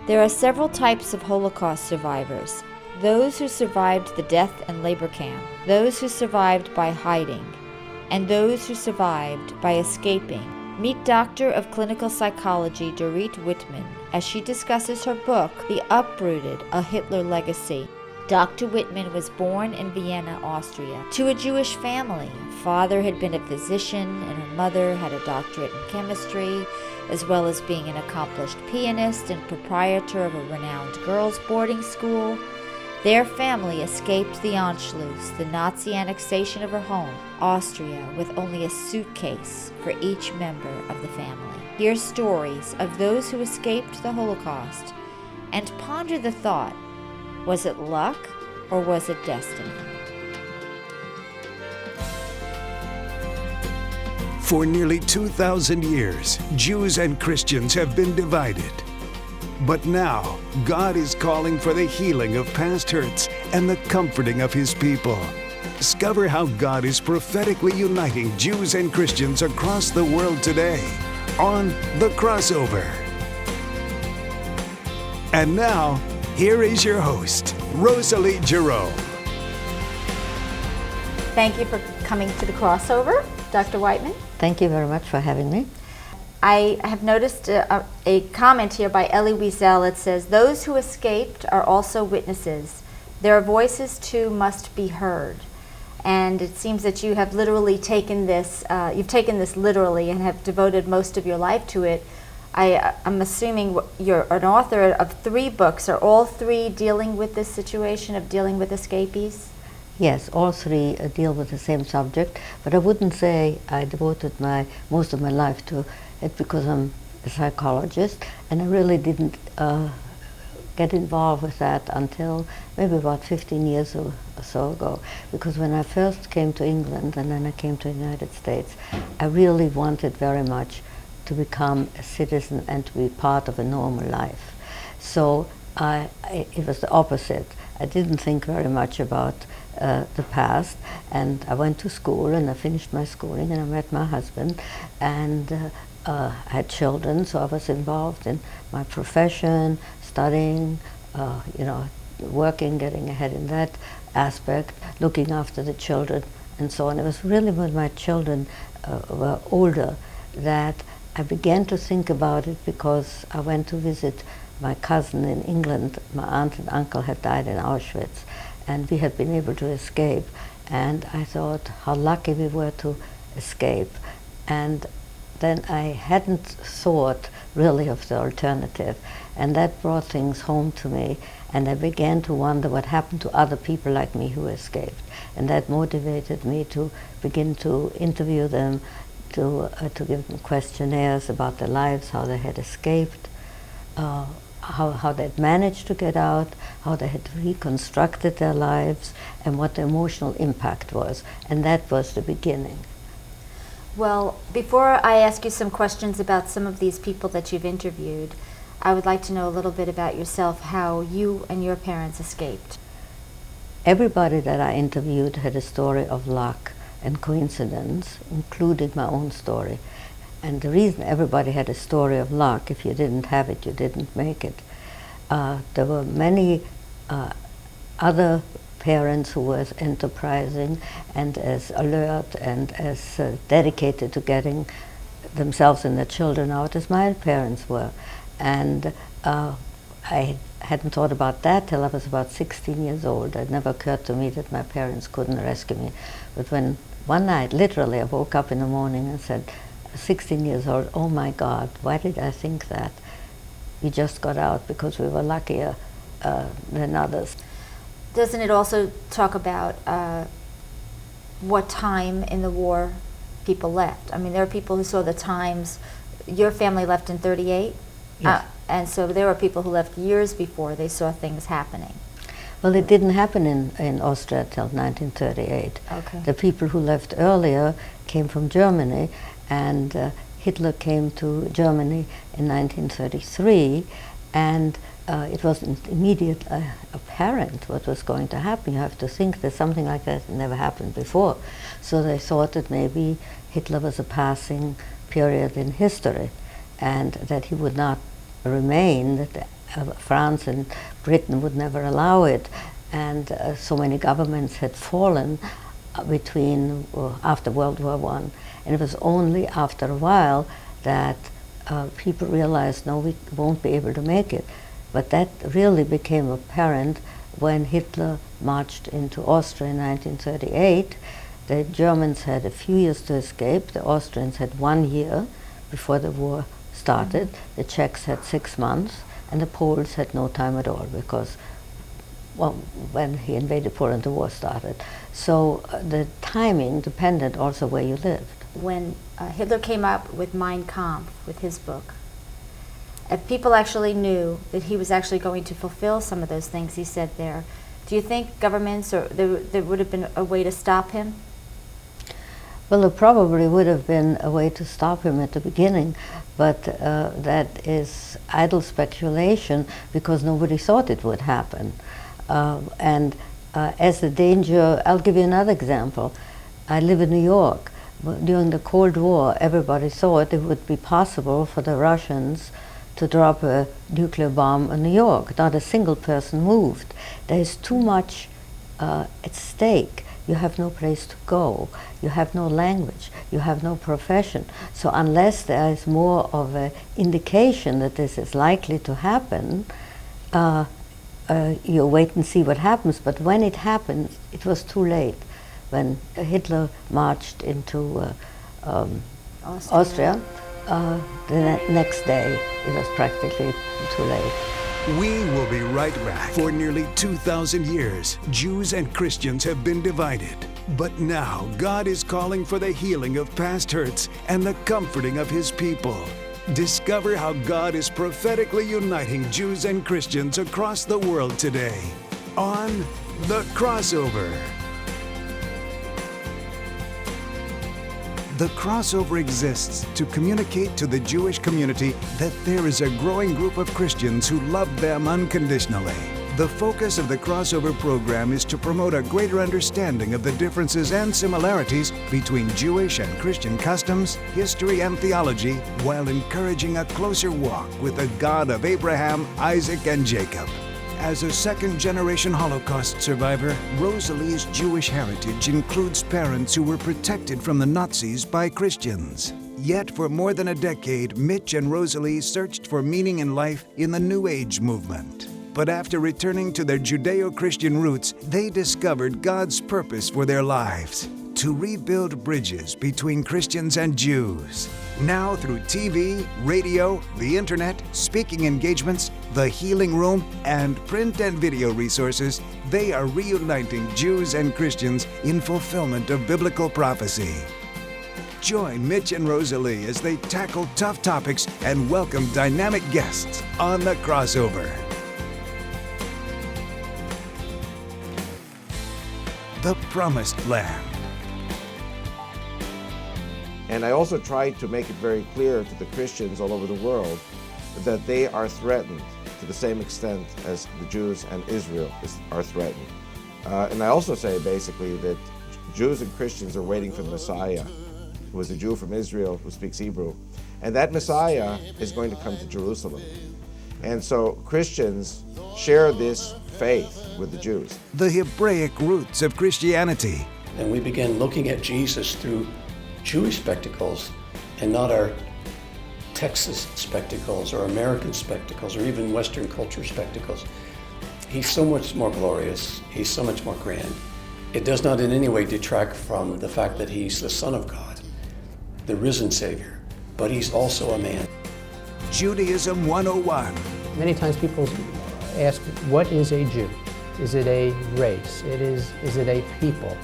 There are several types of Holocaust survivors: those who survived the death and labor camp, those who survived by hiding, and those who survived by escaping. Meet Doctor of Clinical Psychology Dorit Whitman as she discusses her book, The Uprooted, A Hitler Legacy. Dr. Whitman was born in Vienna, Austria, to a Jewish family. Her father had been a physician, and her mother had a doctorate in chemistry, as well as being an accomplished pianist and proprietor of a renowned girls' boarding school. Their family escaped the Anschluss, the Nazi annexation of her home, Austria, with only a suitcase for each member of the family. Hear stories of those who escaped the Holocaust and ponder the thought, was it luck or was it destiny? For nearly 2,000 years, Jews and Christians have been divided. But now, God is calling for the healing of past hurts and the comforting of His people. Discover how God is prophetically uniting Jews and Christians across the world today on The Crossover. And now, here is your host, Rosalie Jerome. Thank you for coming to The Crossover, Dr. Whitman. Thank you very much for having me. I have noticed a comment here by Elie Wiesel. It says, "Those who escaped are also witnesses. Their voices too must be heard." And it seems that you have literally taken this, you've taken this literally and have devoted most of your life to it. I'm assuming you're an author of 3 books. Are all 3 dealing with this situation of dealing with escapees? Yes, all 3 deal with the same subject, but I wouldn't say I devoted most of my life to it because I'm a psychologist, and I really didn't get involved with that until maybe about 15 years or so ago. Because when I first came to England and then I came to the United States, I really wanted very much to become a citizen and to be part of a normal life. So it was the opposite. I didn't think very much about the past, and I went to school and I finished my schooling and I met my husband, and I had children, so I was involved in my profession, studying, working, getting ahead in that aspect, looking after the children and so on. It was really when my children were older that I began to think about it, because I went to visit my cousin in England. My aunt and uncle had died in Auschwitz, and we had been able to escape. And I thought how lucky we were to escape. And then I hadn't thought really of the alternative. And that brought things home to me. And I began to wonder what happened to other people like me who escaped. And that motivated me to begin to interview them, to give them questionnaires about their lives, how they had escaped, how they'd managed to get out, how they had reconstructed their lives, and what the emotional impact was. And that was the beginning. Well, before I ask you some questions about some of these people that you've interviewed, I would like to know a little bit about yourself, how you and your parents escaped. Everybody that I interviewed had a story of luck and coincidence, including my own story. And the reason everybody had a story of luck, if you didn't have it, you didn't make it. There were many other parents who were as enterprising and as alert and as dedicated to getting themselves and their children out as my parents were. And I hadn't thought about that till I was about 16 years old. It never occurred to me that my parents couldn't rescue me. But when one night, literally, I woke up in the morning and said, 16 years old, oh my God, why did I think that? We just got out because we were luckier than others. Doesn't it also talk about what time in the war people left? I mean, there are people who saw the times. Your family left in 38? Yes. And so there were people who left years before they saw things happening. Well, it didn't happen in Austria till 1938. Okay. The people who left earlier came from Germany, and Hitler came to Germany in 1933, and it wasn't immediately apparent what was going to happen. You have to think that something like that never happened before. So they thought that maybe Hitler was a passing period in history, and that he would not remain, that France and Britain would never allow it, and so many governments had fallen between after World War I, and it was only after a while that people realized, no, we won't be able to make it. But that really became apparent when Hitler marched into Austria in 1938. The Germans had a few years to escape. The Austrians had 1 year before the war started. The Czechs had 6 months, and the Poles had no time at all because, well, when he invaded Poland, the war started. So the timing depended also where you lived. When Hitler came up with Mein Kampf, with his book, if people actually knew that he was actually going to fulfill some of those things he said there, do you think governments, or there would have been a way to stop him? Well, there probably would have been a way to stop him at the beginning, but that is idle speculation because nobody thought it would happen. As the danger, I'll give you another example. I live in New York. During the Cold War, everybody thought it would be possible for the Russians to drop a nuclear bomb in New York. Not a single person moved. There is too much at stake. You have no place to go. You have no language. You have no profession. So unless there is more of an indication that this is likely to happen, you wait and see what happens. But when it happens, it was too late. When Hitler marched into Austria, the next day it was practically too late. We will be right back. For nearly 2,000 years, Jews and Christians have been divided. But now, God is calling for the healing of past hurts and the comforting of His people. Discover how God is prophetically uniting Jews and Christians across the world today on The Crossover. The Crossover exists to communicate to the Jewish community that there is a growing group of Christians who love them unconditionally. The focus of the Crossover program is to promote a greater understanding of the differences and similarities between Jewish and Christian customs, history, and theology, while encouraging a closer walk with the God of Abraham, Isaac, and Jacob. As a second-generation Holocaust survivor, Rosalie's Jewish heritage includes parents who were protected from the Nazis by Christians. Yet for more than a decade, Mitch and Rosalie searched for meaning in life in the New Age movement. But after returning to their Judeo-Christian roots, they discovered God's purpose for their lives: to rebuild bridges between Christians and Jews. Now through TV, radio, the internet, speaking engagements, the healing room, and print and video resources, they are reuniting Jews and Christians in fulfillment of biblical prophecy. Join Mitch and Rosalie as they tackle tough topics and welcome dynamic guests on The Crossover. The Promised Land. And I also tried to make it very clear to the Christians all over the world that they are threatened to the same extent as the Jews and Israel are threatened. And I also say basically that Jews and Christians are waiting for the Messiah, who is a Jew from Israel who speaks Hebrew. And that Messiah is going to come to Jerusalem. And so Christians share this faith with the Jews. The Hebraic roots of Christianity. And we began looking at Jesus through Jewish spectacles and not our Texas spectacles or American spectacles or even Western culture spectacles. He's so much more glorious. He's so much more grand. It does not in any way detract from the fact that he's the Son of God, the risen Savior, but he's also a man. Judaism 101. Many times people ask, what is a Jew? Is it a race? Is it a people?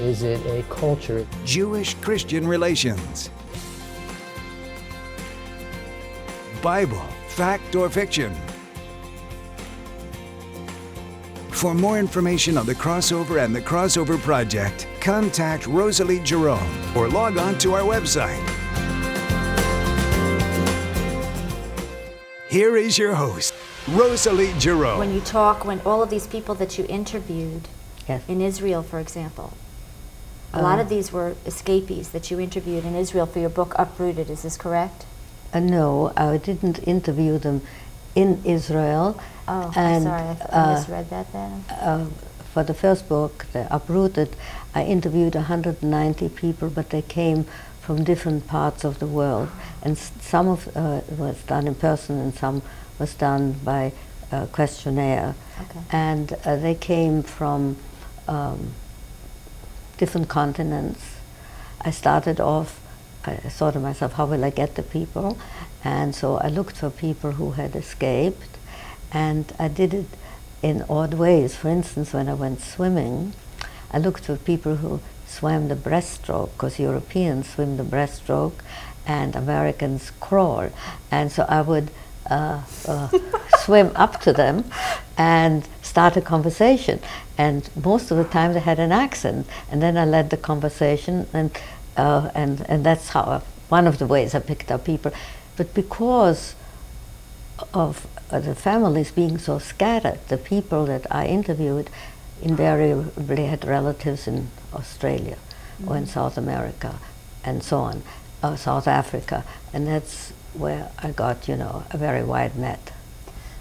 Is it a culture? Jewish-Christian relations. Bible, fact or fiction. For more information on The Crossover and The Crossover Project, contact Rosalie Jerome or log on to our website. Here is your host, Rosalie Jerome. When all of these people that you interviewed, Yes. in Israel, for example, a lot of these were escapees that you interviewed in Israel for your book Uprooted, is this correct? No, I didn't interview them in Israel. Oh, and I'm sorry, I misread that then. For the first book, the Uprooted, I interviewed 190 people, but they came from different parts of the world. And some of it was done in person and some was done by questionnaire. Okay. And they came from different continents. I started off, I thought to myself, how will I get the people? And so I looked for people who had escaped, and I did it in odd ways. For instance, when I went swimming, I looked for people who swam the breaststroke, because Europeans swim the breaststroke and Americans crawl. And so I would swim up to them and start a conversation. And most of the time they had an accent. And then I led the conversation, and that's how one of the ways I picked up people. But because of the families being so scattered, the people that I interviewed invariably had relatives in Australia or in South America and so on, South Africa, and that's where I got, a very wide net.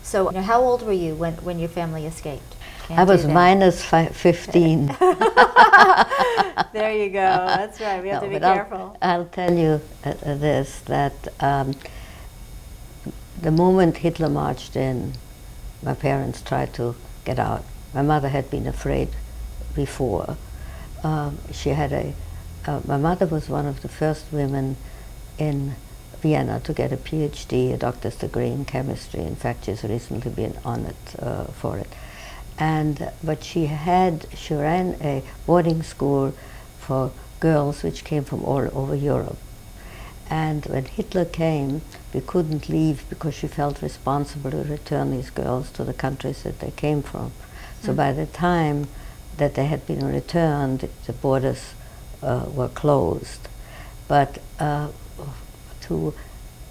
So, how old were you when your family escaped? I was minus 15. There you go. That's right. We have to be careful. I'll tell you this, that the moment Hitler marched in, my parents tried to get out. My mother had been afraid before. My mother was one of the first women in Vienna to get a PhD, a doctor's degree in chemistry. In fact, she's recently been honored for it. But she ran a boarding school for girls which came from all over Europe. And when Hitler came, we couldn't leave because she felt responsible to return these girls to the countries that they came from. So by the time that they had been returned, the borders were closed. But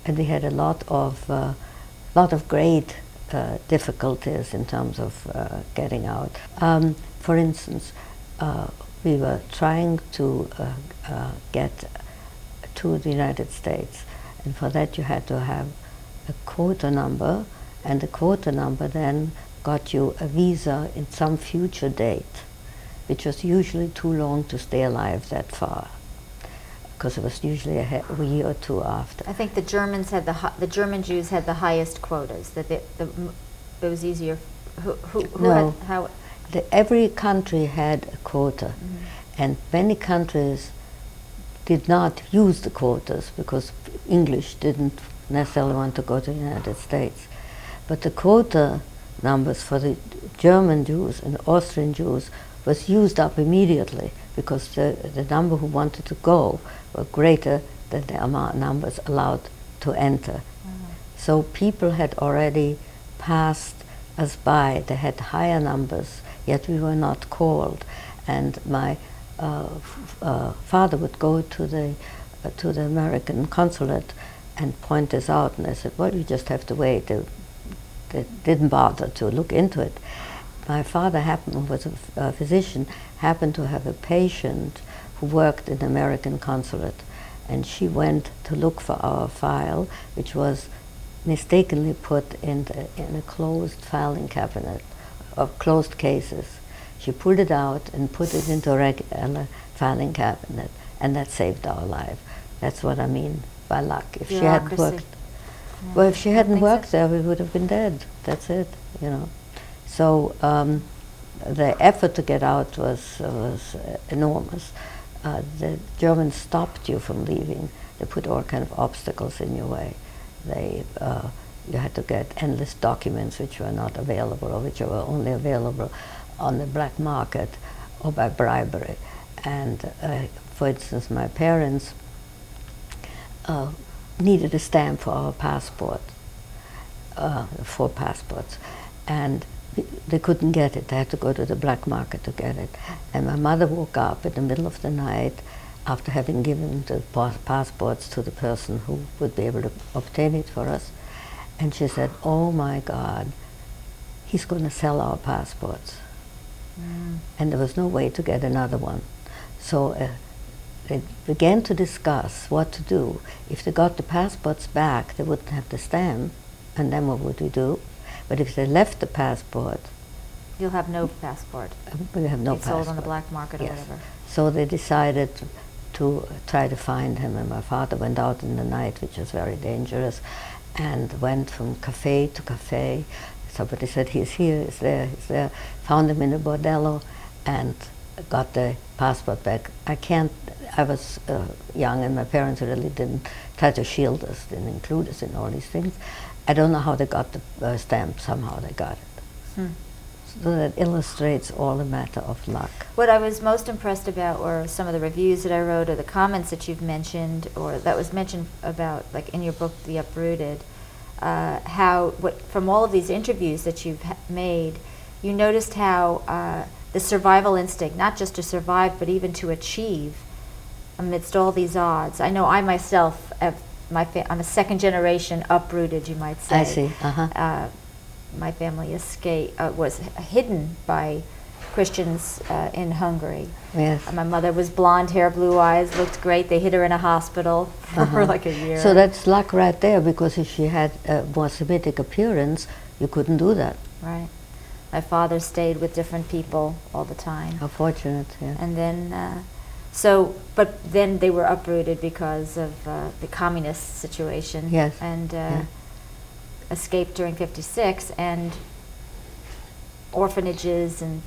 and we had a lot of great difficulties in terms of getting out. For instance, we were trying to get to the United States, and for that you had to have a quota number, and the quota number then got you a visa in some future date, which was usually too long to stay alive that far, because it was usually a year or two after. I think the Germans had the German Jews had the highest quotas. That it was easier. Every country had a quota, and many countries did not use the quotas because English didn't necessarily want to go to the United States. But the quota numbers for the German Jews and Austrian Jews was used up immediately because the number who wanted to go were greater than the numbers allowed to enter. So people had already passed us by. They had higher numbers, yet we were not called. And my father would go to the American consulate and point this out, and I said, well, you just have to wait. They didn't bother to look into it. My father was a physician, happened to have a patient who worked in the American consulate, and she went to look for our file, which was mistakenly put in a closed filing cabinet of closed cases. She pulled it out and put it into a regular filing cabinet, and that saved our life. That's what I mean by luck. If she hadn't worked, well, if she hadn't worked there, we would have been dead. That's it, So the effort to get out was enormous. The Germans stopped you from leaving. They put all kind of obstacles in your way. You had to get endless documents which were not available, or which were only available on the black market or by bribery. And for instance, my parents needed a stamp for our passport, 4 passports, and they couldn't get it. They had to go to the black market to get it. And my mother woke up in the middle of the night after having given the passports to the person who would be able to obtain it for us, and she said, oh my God, he's going to sell our passports. And there was no way to get another one. So they began to discuss what to do. If they got the passports back, they wouldn't have the stamp, and then what would we do? But if they left the passport, You'll have no passport. we have no It's passport. sold on the black market or Yes. whatever. So they decided to try to find him, and my father went out in the night, which was very dangerous, and went from cafe to cafe. Somebody said, he's here, he's there, he's there. Found him in a bordello and got the passport back. I was young, and my parents really didn't try to shield us, didn't include us in all these things. I don't know how they got the stamp, somehow they got it. So that illustrates all a matter of luck. What I was most impressed about were some of the reviews that I wrote or the comments that you've mentioned or that was mentioned about, like in your book, The Uprooted, from all of these interviews that you've made, you noticed how the survival instinct, not just to survive, but even to achieve amidst all these odds. I know I myself, I'm a second generation uprooted, you might say. I see, My family was hidden by Christians in Hungary. Yes. My mother was blonde hair, blue eyes, looked great. They hid her in a hospital for like a year. So that's luck right there, because if she had a more Semitic appearance, you couldn't do that. Right. My father stayed with different people all the time. How fortunate, yeah. And then, but then they were uprooted because of the communist situation. Yes. And escaped during '56, and orphanages and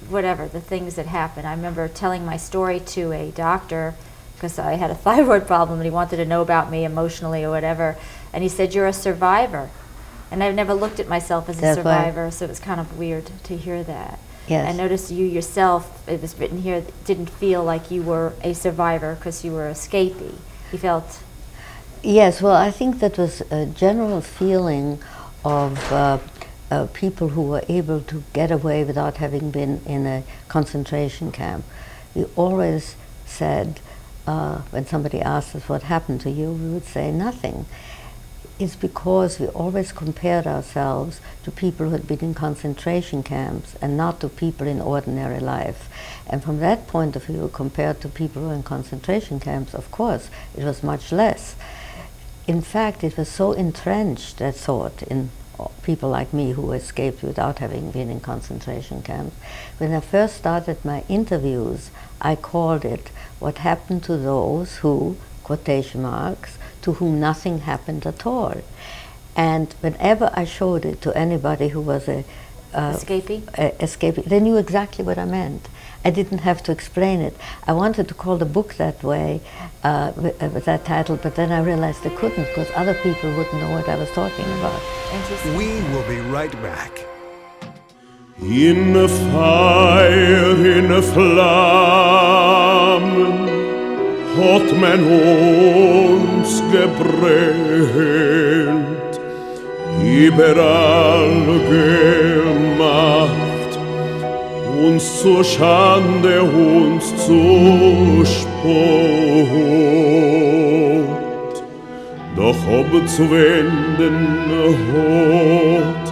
whatever, the things that happened. I remember telling my story to a doctor because I had a thyroid problem and he wanted to know about me emotionally or whatever, and he said, "You're a survivor." And I've never looked at myself as a survivor, so it was kind of weird to hear that. Yes. I noticed you yourself, it was written here, didn't feel like you were a survivor because you were escapee. You felt... Yes, well, I think that was a general feeling of people who were able to get away without having been in a concentration camp. We always said, when somebody asked us what happened to you, we would say nothing. It's because we always compared ourselves to people who had been in concentration camps and not to people in ordinary life. And from that point of view, compared to people who were in concentration camps, of course, it was much less. In fact, it was so entrenched, that thought, in people like me who escaped without having been in concentration camps. When I first started my interviews, I called it "What happened to those who," quotation marks, "to whom nothing happened at all." And whenever I showed it to anybody who was escapee, they knew exactly what I meant. I didn't have to explain it. I wanted to call the book that way, with that title, but then I realized I couldn't, because other people wouldn't know what I was talking about. We will be right back. In a fire, in a flammen, hat man uns gebrennt, überall gemacht, uns zur Schande, uns zu Spott. Doch ob zu wenden hat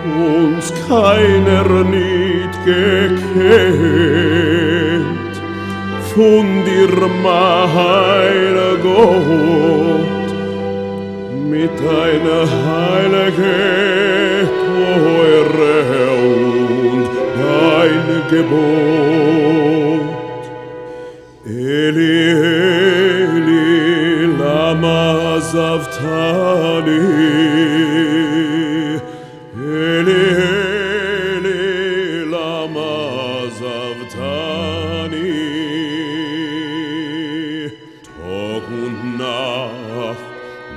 uns keiner nicht gekannt, von dir, mein Gott, mit deiner heilige Teure und dein Gebot. Eli, Eli, lama sabachthani, Eli, Eli, lama sabachthani. Tag und Nacht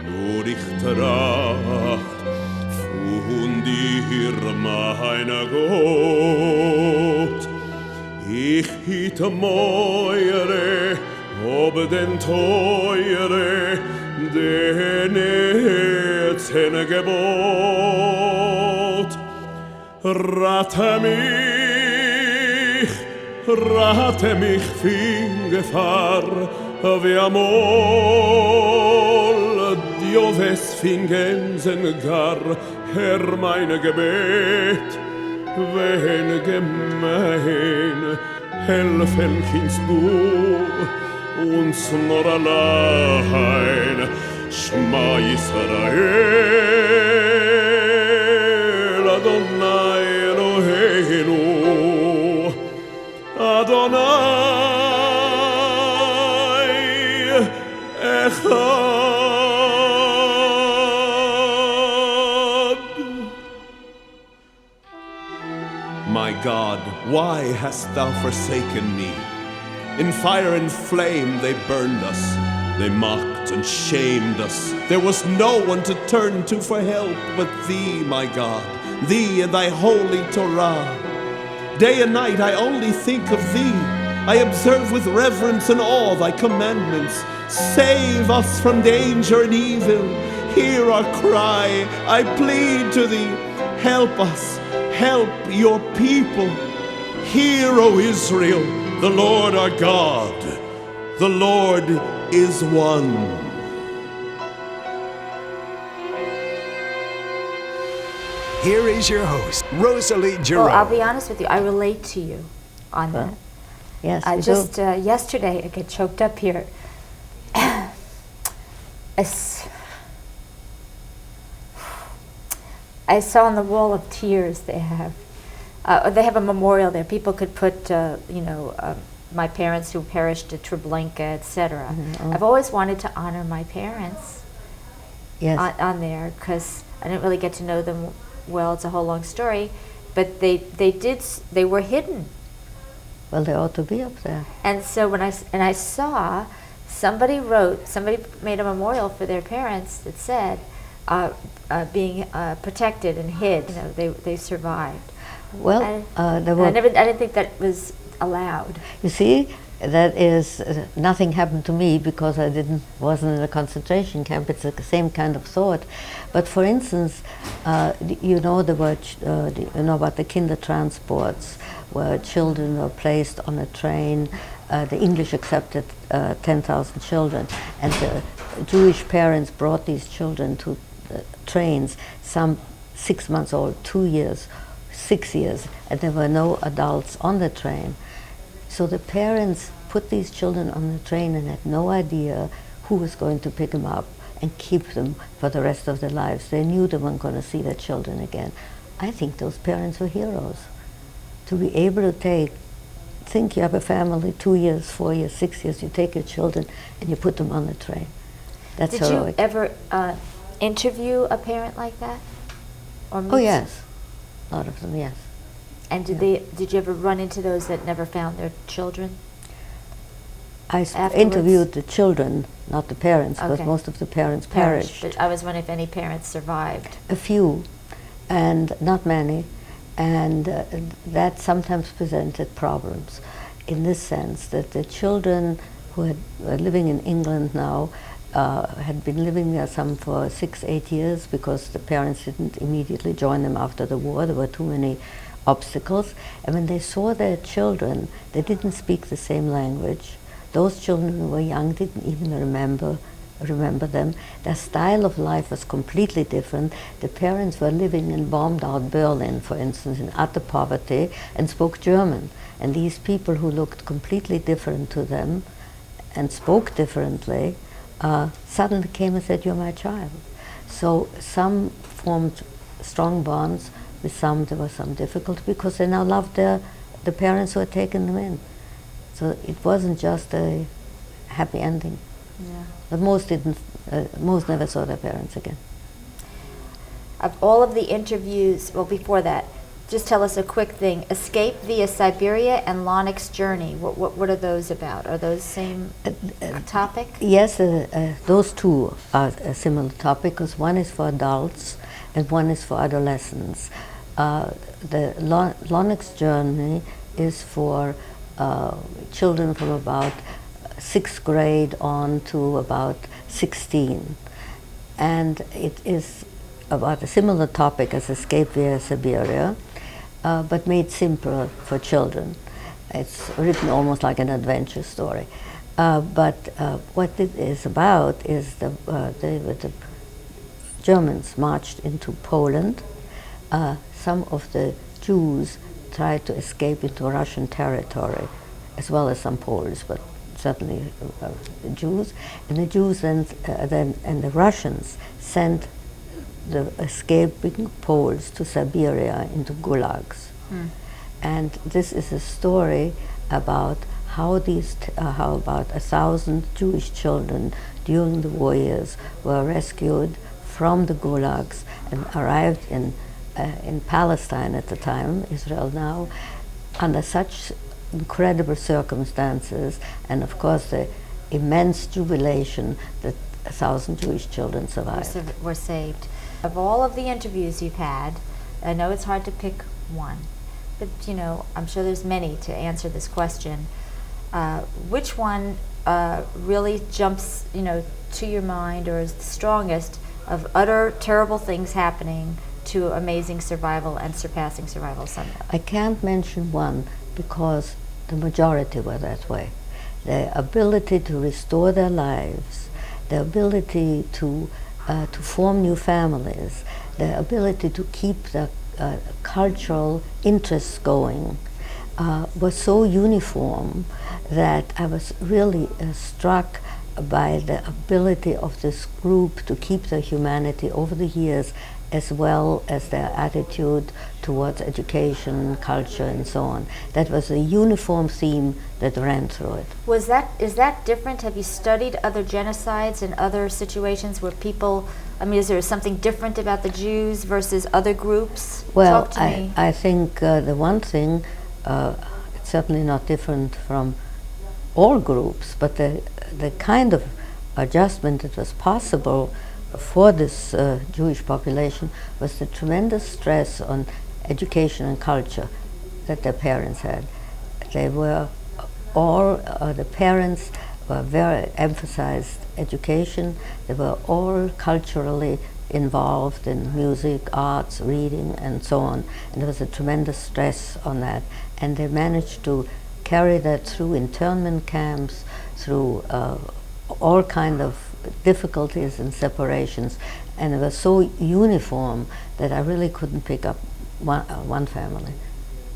nur ich tracht von dir, mein Gott. Ich hitte Meure, ob den Teure, den Erzene Gebot. Rate mich fin Gefahr, wie amol, Dioves fingensen gar, Herr mein Gebet, wenn gemein, helfen kannst du uns nur allein, Shema Yisrael, Adonai Eloheinu, Adonai Echad. My God, why hast thou forsaken me? In fire and flame they burned us. They mocked and shamed us. There was no one to turn to for help but thee, my God, thee and thy holy Torah. Day and night I only think of thee. I observe with reverence and awe thy commandments. Save us from danger and evil. Hear our cry. I plead to thee. Help us. Help your people. Hear, O Israel, the Lord our God. The Lord is one. Here is your host, Rosalie Jerome. Well, I'll be honest with you, I relate to you on that. Yes, I you just do. yesterday, I get choked up here. I saw on the wall of tears they have a memorial there. People could put, my parents who perished at Treblinka, etc. Mm-hmm. I've always wanted to honor my parents Yes. on there because I didn't really get to know them well. It's a whole long story, but they were hidden. Well, they ought to be up there. And so when I saw somebody made a memorial for their parents that said being protected and hid. They survived. Well, I didn't think that was allowed. You see, that is nothing happened to me because I wasn't in a concentration camp. It's the same kind of thought. But for instance, you know about the kinder transports where children were placed on a train. The English accepted 10,000 children, and the Jewish parents brought these children to trains, some 6 months old, 2 years, 6 years, and there were no adults on the train. So the parents put these children on the train and had no idea who was going to pick them up and keep them for the rest of their lives. They knew they weren't going to see their children again. I think those parents were heroes. To be able to think you have a family, 2 years, 4 years, 6 years, you take your children and you put them on the train. That's heroic. Did you ever interview a parent like that? Or Oh yes, a lot of them, yes. And did you ever run into those that never found their children? I afterwards? interviewed the children, not the parents, because Okay. most of the parents perished. But I was wondering if any parents survived. A few, and not many, and that sometimes presented problems in this sense that the children who were living in England now had been living there some for 6-8 years because the parents didn't immediately join them after the war. There were too many obstacles, and when they saw their children, they didn't speak the same language. Those children who were young didn't even remember them. Their style of life was completely different. The parents were living in bombed out Berlin, for instance, in utter poverty, and spoke German. And these people who looked completely different to them and spoke differently suddenly came and said, "You're my child." So some formed strong bonds. With some there was some difficulty because they now loved the parents who had taken them in. So it wasn't just a happy ending. Yeah. But most didn't. Most never saw their parents again. Of all of the interviews, well, before that, just tell us a quick thing. Escape via Siberia and Lonix Journey. What are those about? Are those same topic? Yes, those two are a similar topic because one is for adults and one is for adolescents. The Lonix Journey is for children from about 6th grade on to about 16. And it is about a similar topic as Escape via Siberia, but made simpler for children. It's written almost like an adventure story. But what it is about is the Germans marched into Poland. Some of the Jews tried to escape into Russian territory, as well as some Poles, but certainly the Jews, and the Jews and the Russians sent the escaping Poles to Siberia into gulags. And this is a story about how how about 1,000 Jewish children during the war years were rescued from the gulags and arrived in Palestine at the time, Israel now, under such incredible circumstances, and of course the immense jubilation that 1,000 Jewish children survived. Were saved. Of all of the interviews you've had, I know it's hard to pick one, but I'm sure there's many to answer this question. Which one really jumps, to your mind, or is the strongest of utter terrible things happening to amazing survival and surpassing survival somehow? I can't mention one because the majority were that way. The ability to restore their lives, the ability to form new families, the ability to keep the cultural interests going was so uniform that I was really struck by the ability of this group to keep their humanity over the years, as well as their attitude towards education, culture, and so on. That was a uniform theme that ran through it. Is that different? Have you studied other genocides and other situations where people, is there something different about the Jews versus other groups? Well, Talk to me. I think the one thing, it's certainly not different from all groups, but the kind of adjustment that was possible for this Jewish population was the tremendous stress on education and culture that their parents had. They were all, the parents were very emphasized education. They were all culturally involved in music, arts, reading, and so on. And there was a tremendous stress on that. And they managed to carry that through internment camps, through all kind of difficulties and separations, and it was so uniform that I really couldn't pick up one family.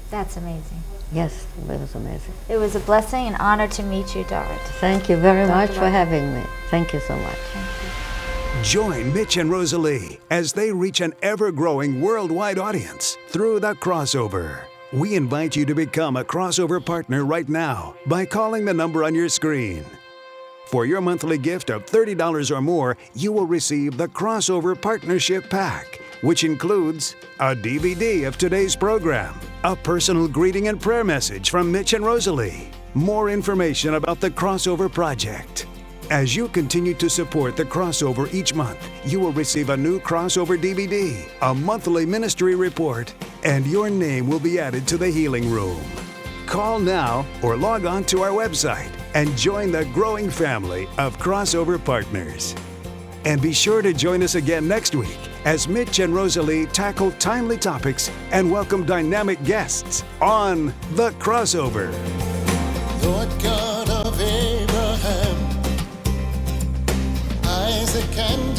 That's amazing. Yes, it was amazing. It was a blessing and honor to meet you, Dorit. Thank you very much for Dorit. having me. Thank you so much. Thank you. Join Mitch and Rosalie as they reach an ever-growing worldwide audience through the crossover. We invite you to become a crossover partner right now by calling the number on your screen. For your monthly gift of $30 or more, you will receive the Crossover Partnership Pack, which includes a DVD of today's program, a personal greeting and prayer message from Mitch and Rosalie, more information about the Crossover Project. As you continue to support the Crossover each month, you will receive a new Crossover DVD, a monthly ministry report, and your name will be added to the Healing Room. Call now or log on to our website and join the growing family of Crossover Partners. And be sure to join us again next week as Mitch and Rosalie tackle timely topics and welcome dynamic guests on The Crossover. Lord God of Abraham, Isaac, and